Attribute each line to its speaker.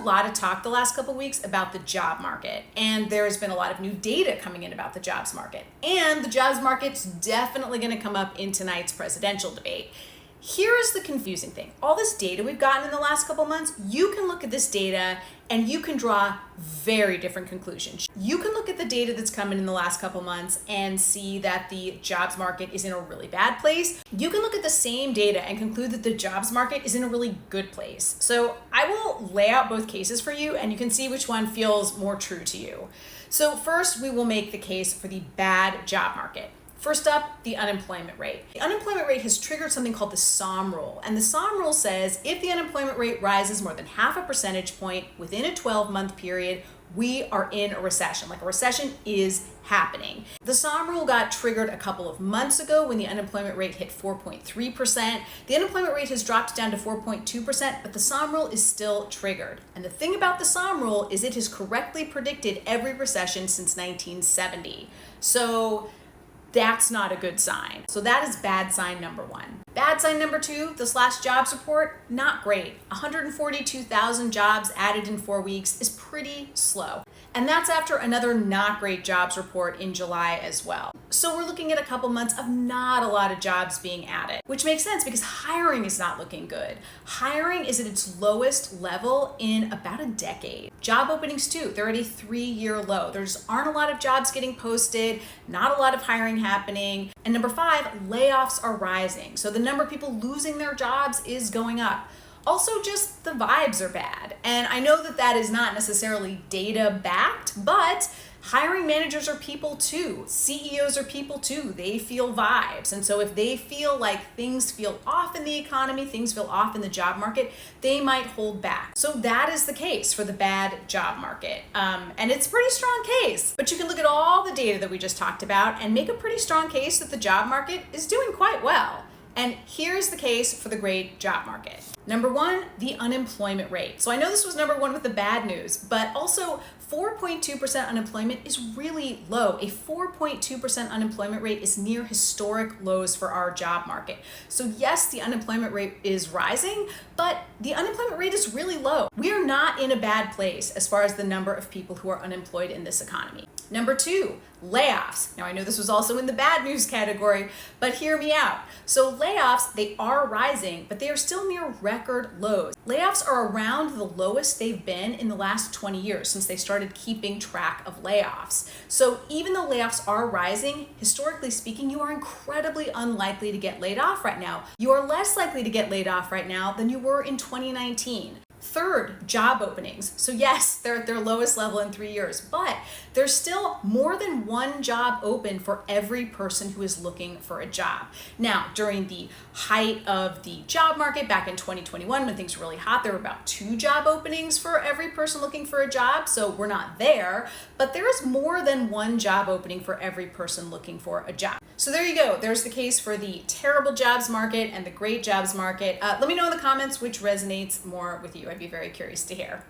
Speaker 1: lot of talk the last couple weeks about the job market, and there's been a lot of new data coming in about the jobs market. And the jobs market's definitely going to come up in tonight's presidential debate. Here's the confusing thing. All this data we've gotten in the last couple months, you can look at this data and you can draw very different conclusions. You can look at the data that's come in the last couple months and see that the jobs market is in a really bad place. You can look at the same data and conclude that the jobs market is in a really good place. So I will lay out both cases for you and you can see which one feels more true to you. So first, we will make the case for the bad job market. First up, the unemployment rate. The unemployment rate has triggered something called the Sahm rule. And the Sahm rule says if the unemployment rate rises more than half a percentage point within a 12-month period, we are in a recession. Like a recession is happening. The Sahm rule got triggered a couple of months ago when the unemployment rate hit 4.3%. The unemployment rate has dropped down to 4.2%, but the Sahm rule is still triggered. And the thing about the Sahm rule is it has correctly predicted every recession since 1970. So that's not a good sign. So that is bad sign number one. Bad sign number two, this last jobs report, not great. 142,000 jobs added in 4 weeks is pretty slow. And that's after another not great jobs report in July as well. So we're looking at a couple months of not a lot of jobs being added, which makes sense because hiring is not looking good. Hiring is at its lowest level in about a decade. Job openings too, they're at a 3-year low. There just aren't a lot of jobs getting posted, not a lot of hiring happening. And number 5, layoffs are rising. So the number of people losing their jobs is going up. Also, just the vibes are bad. And I know that that is not necessarily data backed, but hiring managers are people too. CEOs are people too. They feel vibes. And so if they feel like things feel off in the economy, things feel off in the job market, they might hold back. So that is the case for the bad job market. And it's a pretty strong case, but you can look at all the data that we just talked about and make a pretty strong case that the job market is doing quite well. And here's the case for the great job market. Number 1, the unemployment rate. So I know this was number 1 with the bad news, but also 4.2% unemployment is really low. A 4.2% unemployment rate is near historic lows for our job market. So yes, the unemployment rate is rising, but the unemployment rate is really low. We are not in a bad place as far as the number of people who are unemployed in this economy. Number 2, layoffs. Now I know this was also in the bad news category, but hear me out. So layoffs, they are rising, but they are still near record lows. Layoffs are around the lowest they've been in the last 20 years since they started keeping track of layoffs. So even though layoffs are rising, historically speaking, you are incredibly unlikely to get laid off right now. You are less likely to get laid off right now than you were in 2019. Third, job openings. So yes, they're at their lowest level in 3 years, but there's still more than one job open for every person who is looking for a job. Now, during the height of the job market back in 2021, when things were really hot, there were about 2 job openings for every person looking for a job. So we're not there, but there is more than one job opening for every person looking for a job. So there you go. There's the case for the terrible jobs market and the great jobs market. Let me know in the comments which resonates more with you. I'd be very curious to hear.